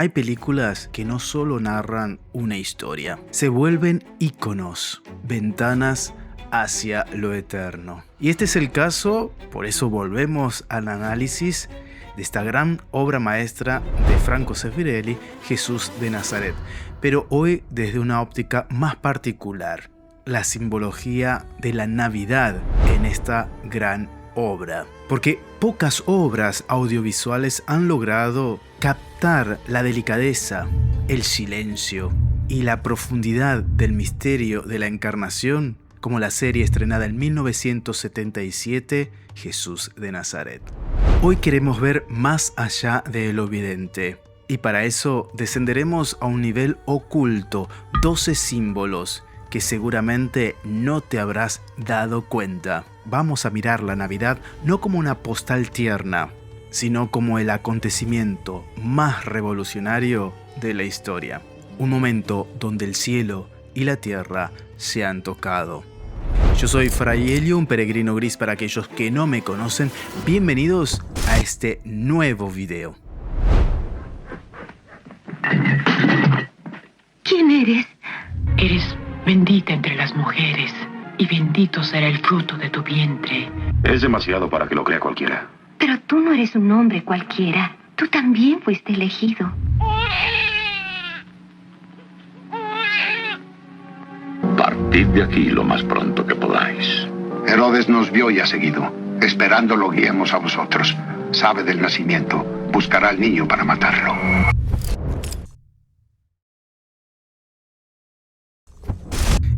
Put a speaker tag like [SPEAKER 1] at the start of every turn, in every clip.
[SPEAKER 1] Hay películas que no solo narran una historia, se vuelven íconos, ventanas hacia lo eterno. Y este es el caso, por eso volvemos al análisis de esta gran obra maestra de Franco Zeffirelli, Jesús de Nazaret, pero hoy desde una óptica más particular, la simbología de la Navidad en esta gran obra. Porque pocas obras audiovisuales han logrado captar la delicadeza, el silencio y la profundidad del misterio de la encarnación como la serie estrenada en 1977, Jesús de Nazaret. Hoy queremos ver más allá de lo evidente y para eso descenderemos a un nivel oculto, 12 símbolos que seguramente no te habrás dado cuenta. Vamos a mirar la Navidad no como una postal tierna, sino como el acontecimiento más revolucionario de la historia. Un momento donde el cielo y la tierra se han tocado. Yo soy Fray Elio, un peregrino gris para aquellos que no me conocen. Bienvenidos a este nuevo video.
[SPEAKER 2] ¿Quién eres?
[SPEAKER 3] Eres bendita entre las mujeres, y bendito será el fruto de tu vientre.
[SPEAKER 4] Es demasiado para que lo crea cualquiera.
[SPEAKER 2] Pero tú no eres un hombre cualquiera. Tú también fuiste elegido.
[SPEAKER 4] Partid de aquí lo más pronto que podáis.
[SPEAKER 5] Herodes nos vio y ha seguido. Esperando lo guiemos a vosotros. Sabe del nacimiento. Buscará al niño para matarlo.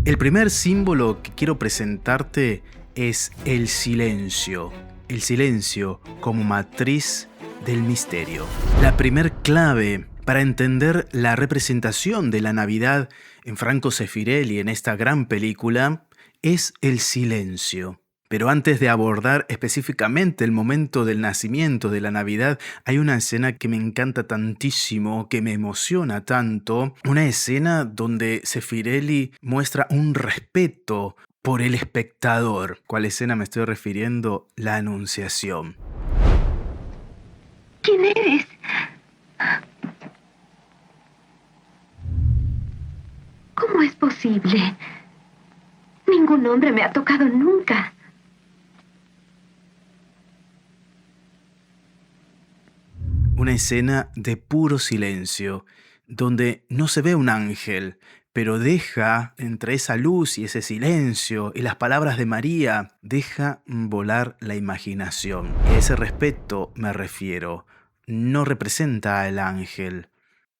[SPEAKER 1] El primer símbolo que quiero presentarte es el silencio. El silencio como matriz del misterio. La primer clave para entender la representación de la Navidad en Franco Zeffirelli en esta gran película es el silencio. Pero antes de abordar específicamente el momento del nacimiento de la Navidad, hay una escena que me encanta tantísimo, que me emociona tanto. Una escena donde Zeffirelli muestra un respeto por el espectador. ¿Cuál escena me estoy refiriendo? La Anunciación.
[SPEAKER 2] ¿Quién eres? ¿Cómo es posible? Ningún hombre me ha tocado nunca.
[SPEAKER 1] Una escena de puro silencio, donde no se ve un ángel, pero deja, entre esa luz y ese silencio y las palabras de María, deja volar la imaginación. Y a ese respeto me refiero. No representa al ángel,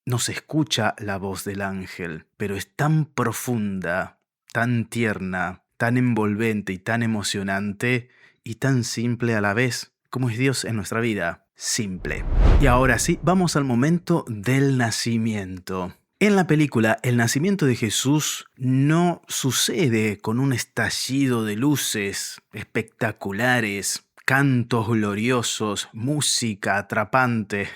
[SPEAKER 1] no se escucha la voz del ángel, pero es tan profunda, tan tierna, tan envolvente y tan emocionante y tan simple a la vez, como es Dios en nuestra vida. Simple. Y ahora sí, vamos al momento del nacimiento. En la película, el nacimiento de Jesús no sucede con un estallido de luces espectaculares, cantos gloriosos, música atrapante.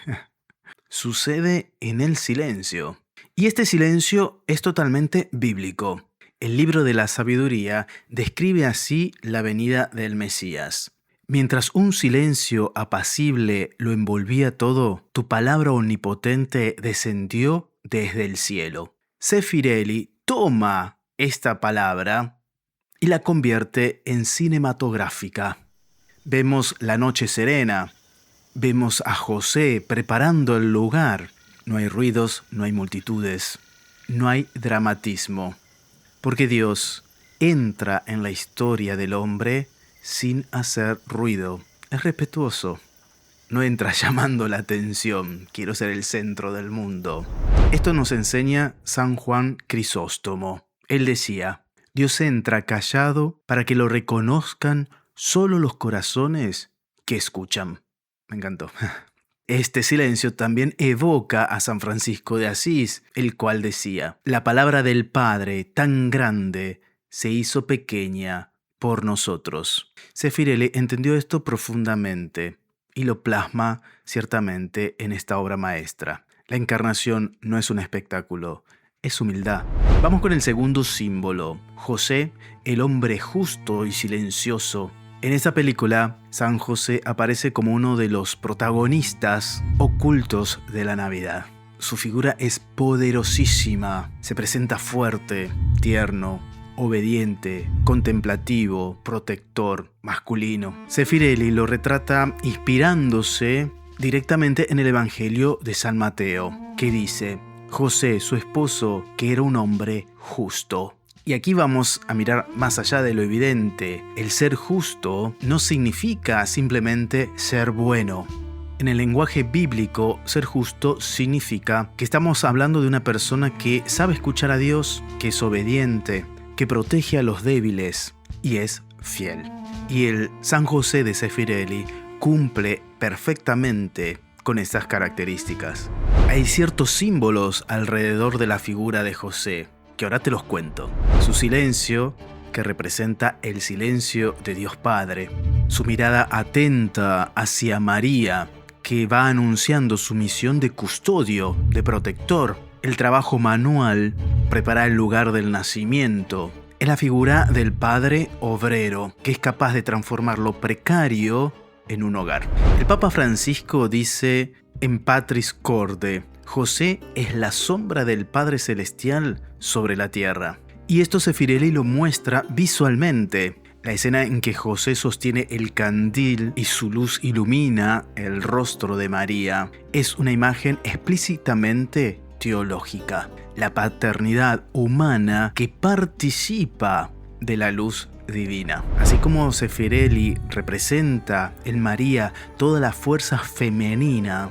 [SPEAKER 1] Sucede en el silencio. Y este silencio es totalmente bíblico. El libro de la sabiduría describe así la venida del Mesías. Mientras un silencio apacible lo envolvía todo, tu palabra omnipotente descendió desde el cielo. Zeffirelli toma esta palabra y la convierte en cinematográfica. Vemos la noche serena, vemos a José preparando el lugar. No hay ruidos, no hay multitudes, no hay dramatismo, porque Dios entra en la historia del hombre sin hacer ruido. Es respetuoso. No entra llamando la atención. Quiero ser el centro del mundo. Esto nos enseña San Juan Crisóstomo. Él decía, Dios entra callado para que lo reconozcan solo los corazones que escuchan. Me encantó. Este silencio también evoca a San Francisco de Asís, el cual decía, la palabra del Padre tan grande se hizo pequeña por nosotros. Zeffirelli entendió esto profundamente y lo plasma ciertamente en esta obra maestra. La encarnación no es un espectáculo, es humildad. Vamos con el segundo símbolo, José, el hombre justo y silencioso. En esta película, San José aparece como uno de los protagonistas ocultos de la Navidad. su figura es poderosísima. Se presenta fuerte, tierno, obediente, contemplativo, protector, masculino. Zeffirelli lo retrata inspirándose directamente en el Evangelio de San Mateo, que dice: José, su esposo, que era un hombre justo. Y aquí vamos a mirar más allá de lo evidente. El ser justo no significa simplemente ser bueno. En el lenguaje bíblico, ser justo significa que estamos hablando de una persona que sabe escuchar a Dios, que es obediente, que protege a los débiles y es fiel. Y el San José de Zeffirelli cumple perfectamente con estas características. Hay ciertos símbolos alrededor de la figura de José, que ahora te los cuento. Su silencio, que representa el silencio de Dios Padre. Su mirada atenta hacia María, que va anunciando su misión de custodio, de protector. El trabajo manual prepara el lugar del nacimiento. Es la figura del padre obrero, que es capaz de transformar lo precario en un hogar. El Papa Francisco dice en Patris Corde: José es la sombra del Padre Celestial sobre la tierra. Y esto Zeffirelli lo muestra visualmente. La escena en que José sostiene el candil y su luz ilumina el rostro de María es una imagen explícitamente teológica. La paternidad humana que participa de la luz divina. Así como Zeffirelli representa en María toda la fuerza femenina,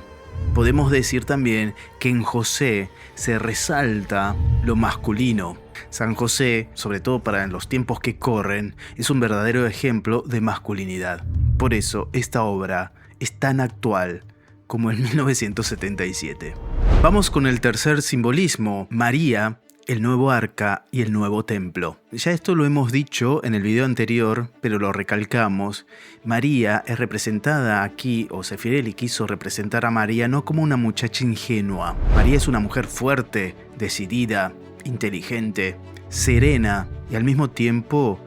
[SPEAKER 1] podemos decir también que en José se resalta lo masculino. San José, sobre todo para los tiempos que corren, es un verdadero ejemplo de masculinidad. Por eso esta obra es tan actual como en 1977. Vamos con el tercer simbolismo: María, el nuevo arca y el nuevo templo. Ya esto lo hemos dicho en el video anterior, pero lo recalcamos. María es representada aquí, o Zeffirelli quiso representar a María no como una muchacha ingenua. María es una mujer fuerte, decidida, inteligente, serena y al mismo tiempo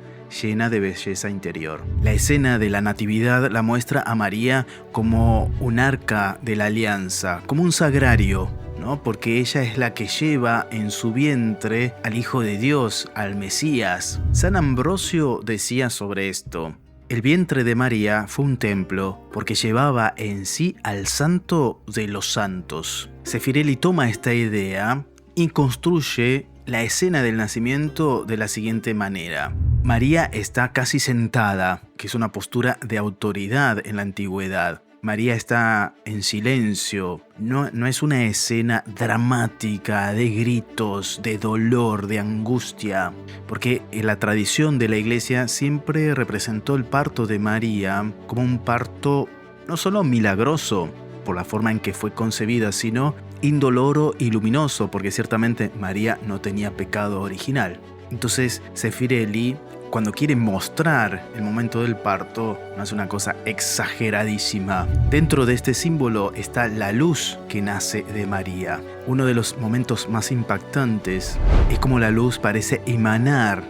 [SPEAKER 1] llena de belleza interior. La escena de la Natividad la muestra a María como un arca de la alianza, como un sagrario, ¿no? Porque ella es la que lleva en su vientre al Hijo de Dios, al Mesías. San Ambrosio decía sobre esto: el vientre de María fue un templo porque llevaba en sí al Santo de los Santos. Zeffirelli toma esta idea y construye la escena del nacimiento de la siguiente manera. María está casi sentada, que es una postura de autoridad en la antigüedad. María está en silencio, no es una escena dramática de gritos, de dolor, de angustia, porque en la tradición de la iglesia siempre representó el parto de María como un parto no solo milagroso por la forma en que fue concebida, sino indoloro y luminoso, porque ciertamente María no tenía pecado original. Entonces Zeffirelli, cuando quiere mostrar el momento del parto, no hace una cosa exageradísima. Dentro de este símbolo está la luz que nace de María. Uno de los momentos más impactantes es como la luz parece emanar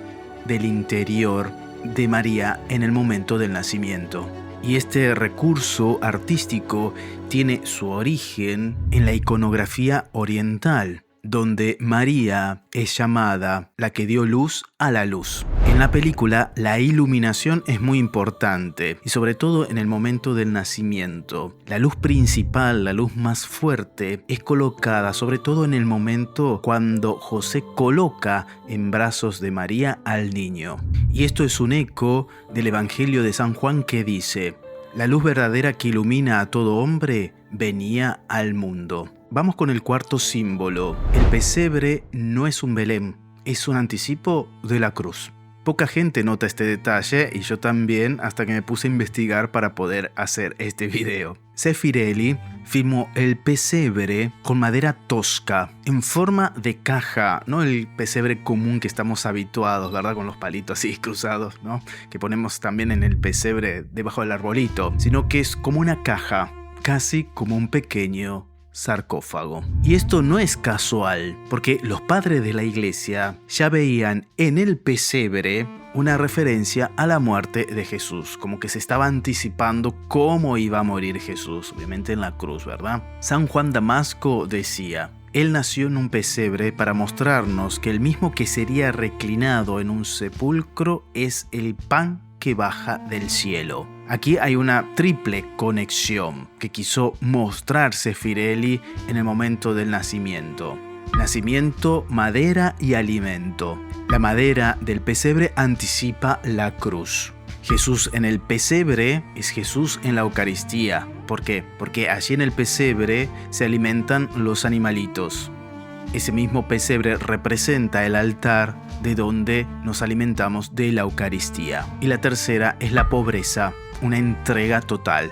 [SPEAKER 1] del interior de María en el momento del nacimiento. Y este recurso artístico tiene su origen en la iconografía oriental, donde María es llamada la que dio luz a la luz. En la película, la iluminación es muy importante, y sobre todo en el momento del nacimiento. La luz principal, la luz más fuerte, es colocada sobre todo en el momento cuando José coloca en brazos de María al niño. Y esto es un eco del Evangelio de San Juan, que dice: la luz verdadera que ilumina a todo hombre venía al mundo. Vamos con el cuarto símbolo. El pesebre no es un Belén, es un anticipo de la cruz. Poca gente nota este detalle, y yo también, hasta que me puse a investigar para poder hacer este video. Zeffirelli filmó el pesebre con madera tosca, en forma de caja, no el pesebre común que estamos habituados, ¿verdad? Con los palitos así cruzados, ¿no? Que ponemos también en el pesebre debajo del arbolito, sino que es como una caja, casi como un pequeño sarcófago. Y esto no es casual, porque los padres de la iglesia ya veían en el pesebre una referencia a la muerte de Jesús, como que se estaba anticipando cómo iba a morir Jesús, obviamente en la cruz, ¿verdad? San Juan Damasco decía: Él nació en un pesebre para mostrarnos que el mismo que sería reclinado en un sepulcro es el pan que baja del cielo. Aquí hay una triple conexión que quiso mostrar Zeffirelli en el momento del nacimiento. Nacimiento, madera y alimento. La madera del pesebre anticipa la cruz. Jesús en el pesebre es Jesús en la Eucaristía. ¿Por qué? Porque allí en el pesebre se alimentan los animalitos. Ese mismo pesebre representa el altar de donde nos alimentamos de la Eucaristía. Y la tercera es la pobreza, una entrega total.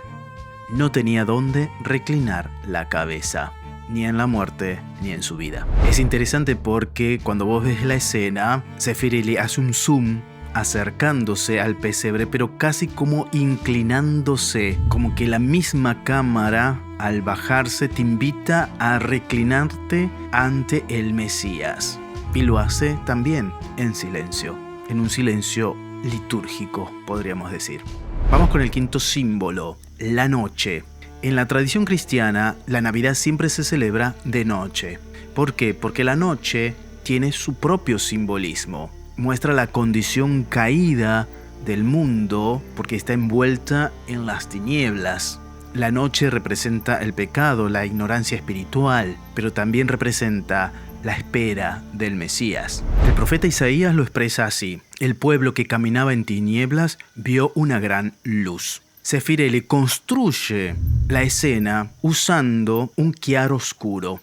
[SPEAKER 1] No tenía dónde reclinar la cabeza, ni en la muerte ni en su vida. Es interesante porque cuando vos ves la escena, Zeffirelli hace un zoom acercándose al pesebre, pero casi como inclinándose, como que la misma cámara al bajarse te invita a reclinarte ante el Mesías. Y lo hace también en silencio, en un silencio litúrgico, podríamos decir. Vamos con el quinto símbolo, la noche. En la tradición cristiana, la Navidad siempre se celebra de noche. ¿Por qué? Porque la noche tiene su propio simbolismo. Muestra la condición caída del mundo porque está envuelta en las tinieblas. La noche representa el pecado, la ignorancia espiritual, pero también representa la espera del Mesías. El profeta Isaías lo expresa así: el pueblo que caminaba en tinieblas vio una gran luz. Zeffirelli construye la escena usando un claro oscuro,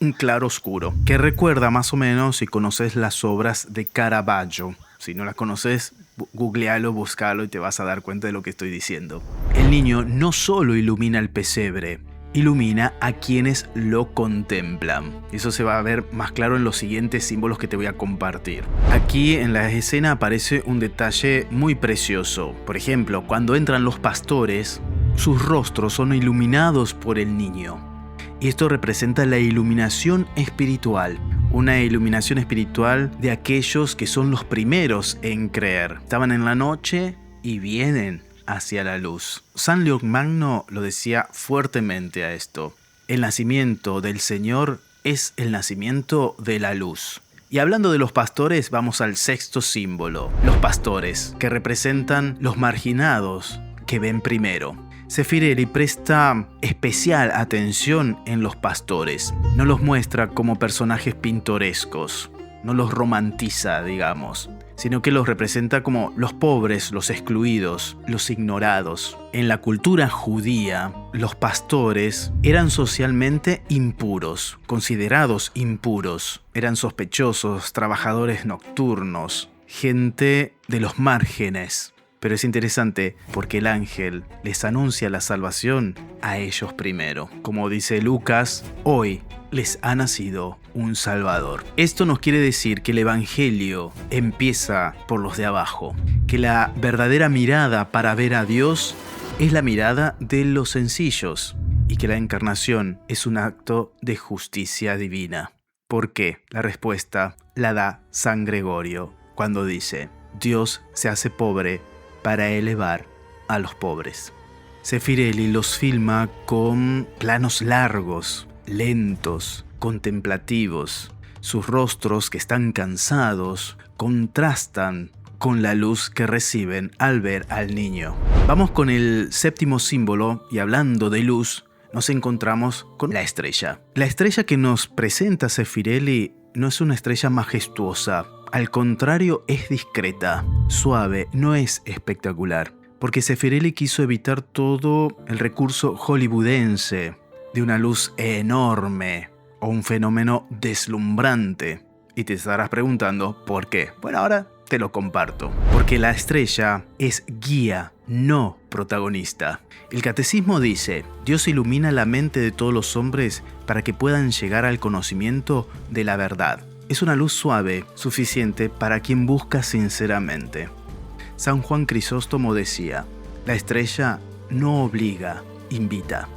[SPEAKER 1] que recuerda más o menos, si conoces las obras de Caravaggio. Si no las conoces, googlealo, búscalo y te vas a dar cuenta de lo que estoy diciendo. El niño no solo ilumina el pesebre, ilumina a quienes lo contemplan. Eso se va a ver más claro en los siguientes símbolos que te voy a compartir. Aquí en la escena aparece un detalle muy precioso. Por ejemplo, cuando entran los pastores, sus rostros son iluminados por el niño. Y esto representa la iluminación espiritual. Una iluminación espiritual de aquellos que son los primeros en creer. Estaban en la noche y vienen hacia la luz. San León Magno lo decía fuertemente a esto. El nacimiento del Señor es el nacimiento de la luz. Y hablando de los pastores, vamos al sexto símbolo. Los pastores, que representan los marginados que ven primero. Zeffirelli presta especial atención en los pastores. No los muestra como personajes pintorescos, no los romantiza, digamos, sino que los representa como los pobres, los excluidos, los ignorados. En la cultura judía, los pastores eran socialmente impuros, considerados impuros. Eran sospechosos, trabajadores nocturnos, gente de los márgenes. Pero es interesante porque el ángel les anuncia la salvación a ellos primero. Como dice Lucas, hoy les ha nacido un Salvador. Esto nos quiere decir que el Evangelio empieza por los de abajo, que la verdadera mirada para ver a Dios es la mirada de los sencillos y que la encarnación es un acto de justicia divina. ¿Por qué? La respuesta la da San Gregorio cuando dice: Dios se hace pobre para elevar a los pobres. Zeffirelli los filma con planos largos, lentos, contemplativos. Sus rostros, que están cansados, contrastan con la luz que reciben al ver al niño. Vamos con el séptimo símbolo y hablando de luz, nos encontramos con la estrella. La estrella que nos presenta Zeffirelli no es una estrella majestuosa. Al contrario, es discreta, suave, no es espectacular, porque Zeffirelli quiso evitar todo el recurso hollywoodense de una luz enorme o un fenómeno deslumbrante. Y te estarás preguntando, ¿por qué? Bueno, ahora te lo comparto. Porque la estrella es guía, no protagonista. El catecismo dice: Dios ilumina la mente de todos los hombres para que puedan llegar al conocimiento de la verdad. Es una luz suave, suficiente para quien busca sinceramente. San Juan Crisóstomo decía: la estrella no obliga, invita.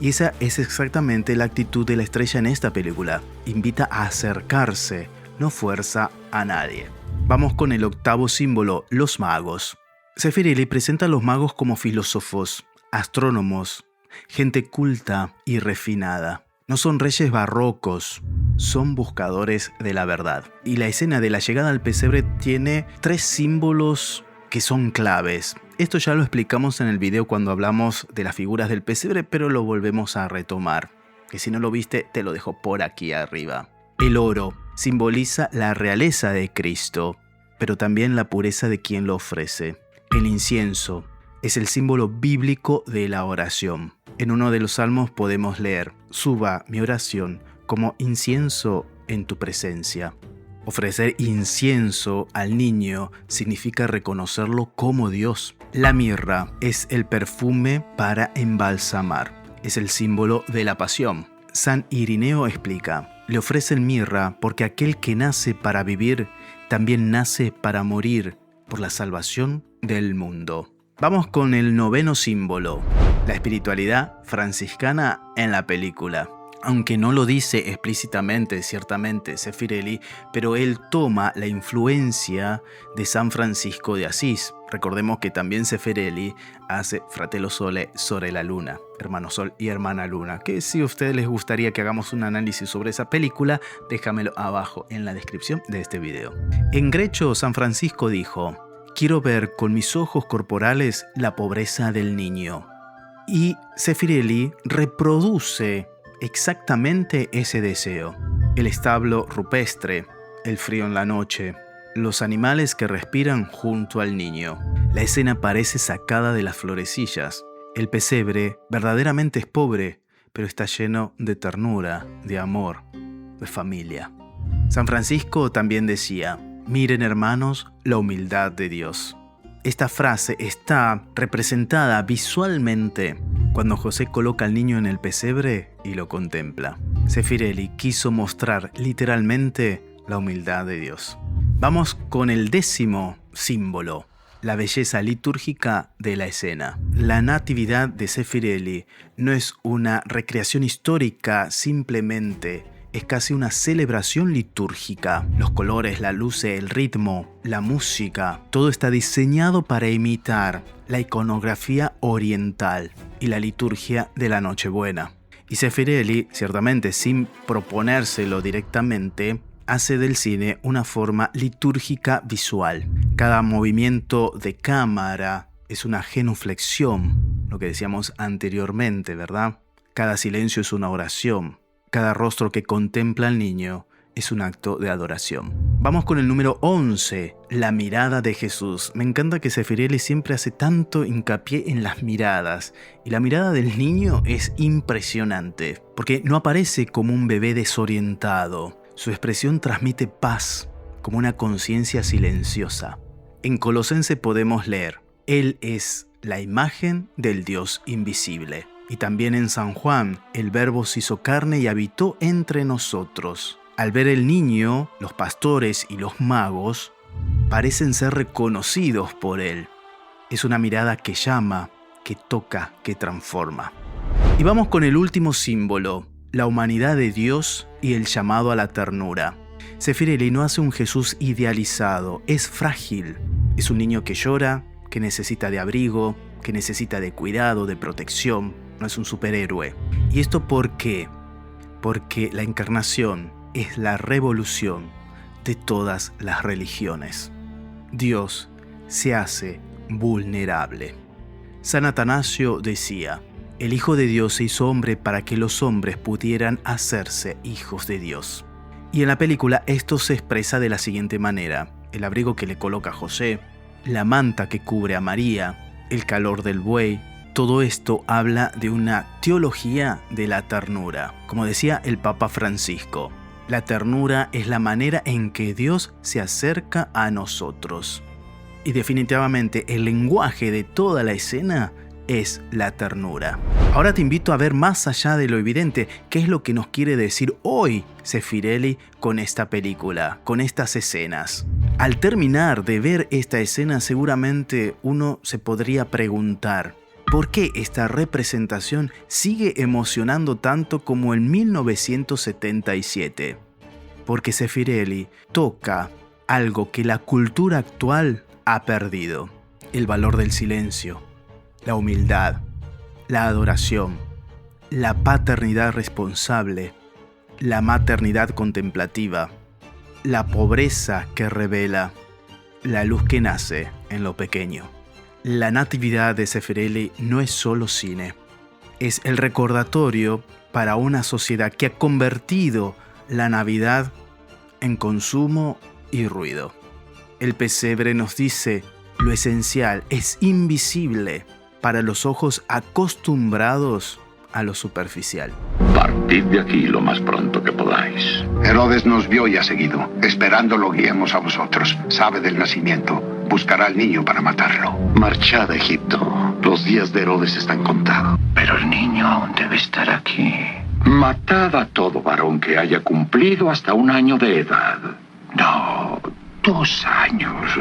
[SPEAKER 1] Y esa es exactamente la actitud de la estrella en esta película. Invita a acercarse, no fuerza a nadie. Vamos con el octavo símbolo, los magos. Zeffirelli presenta a los magos como filósofos, astrónomos, gente culta y refinada. No son reyes barrocos, son buscadores de la verdad. Y la escena de la llegada al pesebre tiene 3 símbolos que son claves. Esto ya lo explicamos en el video cuando hablamos de las figuras del pesebre, pero lo volvemos a retomar. Que si no lo viste, te lo dejo por aquí arriba. El oro simboliza la realeza de Cristo, pero también la pureza de quien lo ofrece. El incienso es el símbolo bíblico de la oración. En uno de los salmos podemos leer: suba mi oración como incienso en tu presencia. Ofrecer incienso al niño significa reconocerlo como Dios. La mirra es el perfume para embalsamar. Es el símbolo de la pasión. San Irineo explica: le ofrecen mirra porque aquel que nace para vivir también nace para morir por la salvación del mundo. Vamos con el 9º símbolo, la espiritualidad franciscana en la película. Aunque no lo dice explícitamente, ciertamente, Zeffirelli, pero él toma la influencia de San Francisco de Asís. Recordemos que también Zeffirelli hace Fratello Sole sobre la Luna, Hermano Sol y Hermana Luna, que si a ustedes les gustaría que hagamos un análisis sobre esa película, déjamelo abajo en la descripción de este video. En Grecho, San Francisco dijo: quiero ver con mis ojos corporales la pobreza del niño. Y Zeffirelli reproduce exactamente ese deseo. El establo rupestre, el frío en la noche, los animales que respiran junto al niño. La escena parece sacada de las florecillas. El pesebre verdaderamente es pobre, pero está lleno de ternura, de amor, de familia. San Francisco también decía: miren, hermanos, la humildad de Dios. Esta frase está representada visualmente cuando José coloca al niño en el pesebre y lo contempla. Zeffirelli quiso mostrar literalmente la humildad de Dios. Vamos con el 10º símbolo, la belleza litúrgica de la escena. La Natividad de Zeffirelli no es una recreación histórica simplemente, es casi una celebración litúrgica. Los colores, la luz, el ritmo, la música, todo está diseñado para imitar la iconografía oriental y la liturgia de la Nochebuena. Y Zeffirelli, ciertamente sin proponérselo directamente, hace del cine una forma litúrgica visual. Cada movimiento de cámara es una genuflexión, lo que decíamos anteriormente, ¿verdad? Cada silencio es una oración. Cada rostro que contempla al niño es un acto de adoración. Vamos con el número 11, la mirada de Jesús. Me encanta que Zeffirelli siempre hace tanto hincapié en las miradas. Y la mirada del niño es impresionante, porque no aparece como un bebé desorientado. Su expresión transmite paz, como una conciencia silenciosa. En Colosense podemos leer: Él es la imagen del Dios invisible. Y también en San Juan, el Verbo se hizo carne y habitó entre nosotros. Al ver el niño, los pastores y los magos parecen ser reconocidos por él. Es una mirada que llama, que toca, que transforma. Y vamos con el último símbolo, la humanidad de Dios y el llamado a la ternura. Zeffirelli no hace un Jesús idealizado, es frágil. Es un niño que llora, que necesita de abrigo, que necesita de cuidado, de protección. No es un superhéroe. ¿Y esto por qué? Porque la encarnación es la revolución de todas las religiones. Dios se hace vulnerable. San Atanasio decía: el Hijo de Dios se hizo hombre para que los hombres pudieran hacerse hijos de Dios. Y en la película esto se expresa de la siguiente manera: el abrigo que le coloca a José, la manta que cubre a María, el calor del buey. Todo esto habla de una teología de la ternura. Como decía el Papa Francisco, la ternura es la manera en que Dios se acerca a nosotros. Y definitivamente el lenguaje de toda la escena es la ternura. Ahora te invito a ver más allá de lo evidente, qué es lo que nos quiere decir hoy Zeffirelli con esta película, con estas escenas. Al terminar de ver esta escena, seguramente uno se podría preguntar: ¿por qué esta representación sigue emocionando tanto como en 1977? Porque Zeffirelli toca algo que la cultura actual ha perdido: el valor del silencio, la humildad, la adoración, la paternidad responsable, la maternidad contemplativa, la pobreza que revela, la luz que nace en lo pequeño. La Natividad de Zeffirelli no es solo cine, es el recordatorio para una sociedad que ha convertido la Navidad en consumo y ruido. El pesebre nos dice: lo esencial es invisible para los ojos acostumbrados a lo superficial.
[SPEAKER 4] Partid de aquí lo más pronto que podáis.
[SPEAKER 5] Herodes nos vio y ha seguido. Esperando lo guiemos a vosotros. Sabe del nacimiento. Buscará al niño para matarlo.
[SPEAKER 6] Marchad a Egipto. Los días de Herodes están contados.
[SPEAKER 3] Pero el niño aún debe estar aquí.
[SPEAKER 4] Matad a todo varón que haya cumplido hasta 1 año de edad. No, 2 años.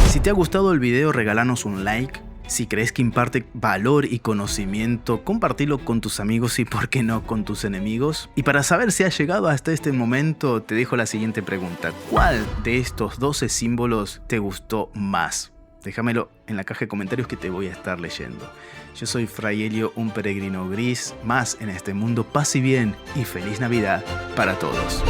[SPEAKER 1] Si te ha gustado el video, regálanos un like. Si crees que imparte valor y conocimiento, compartilo con tus amigos y, por qué no, con tus enemigos. Y para saber si has llegado hasta este momento, te dejo la siguiente pregunta. ¿Cuál de estos 12 símbolos te gustó más? Déjamelo en la caja de comentarios que te voy a estar leyendo. Yo soy Fray Helio, un peregrino gris, más en este mundo. Paz y bien y feliz Navidad para todos.